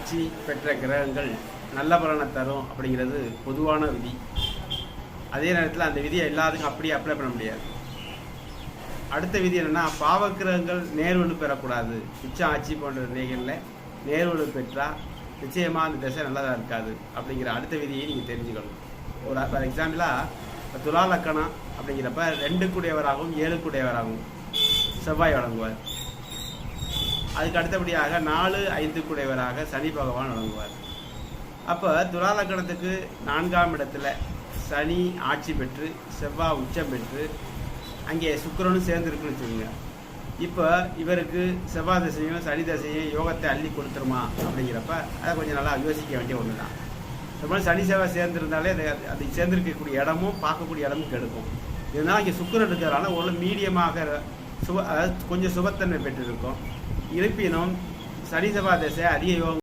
ஆட்சி பெற்ற கிரகங்கள் நல்ல பலனை தரும் அப்படிங்கிறது பொதுவான விதி. அதே நேரத்தில் அந்த விதியை எல்லாத்துக்கும் அப்படியே அப்ளை பண்ண முடியாது. அடுத்த விதி என்னென்னா, பாவக்கிரகங்கள் நேர்வலு பெறக்கூடாது. உச்சம் ஆட்சி போன்ற நிலைகளில் நேர்வலு பெற்றால் நிச்சயமாக அந்த திசை நல்லதாக இருக்காது அப்படிங்கிற அடுத்த விதியை நீங்கள் தெரிஞ்சுக்கணும். ஃபார் எக்ஸாம்பிளாக துலா லக்கணம் அப்படிங்கிறப்ப 2 கூடையவராகவும் 7 கூடையவராகவும் செவ்வாய் வழங்குவார். அதுக்கு அடுத்தபடியாக 4, 5 கூடையவராக சனி பகவான் வழங்குவார். அப்போ துலா லக்கணத்துக்கு 4ஆம் இடத்துல சனி ஆட்சி பெற்று செவ்வாய் உச்சம் பெற்று அங்கே சுக்கிரனும் சேர்ந்துருக்குன்னு வச்சுக்கோங்க. இப்போ இவருக்கு செவ்வாய் தசையும் சனி தசையும் யோகத்தை அள்ளி கொடுத்துருமா அப்படிங்கிறப்ப அதை கொஞ்சம் நல்லா யோசிக்க வேண்டிய ஒன்று தான். இந்த மாதிரி சனி செவ்வாய் சேர்ந்துருந்தாலே அது சேர்ந்துருக்கக்கூடிய இடமும் பார்க்கக்கூடிய இடமும் கெடுக்கும். இதனால் இங்கே சுக்கிரன் இருக்கிறதுனால ஒரு மீடியமாக அதாவது கொஞ்சம் சுபத்தன்மை பெற்றிருக்கும். இருப்பினும் சனி செவ்வாய் தசை அதிக யோகம்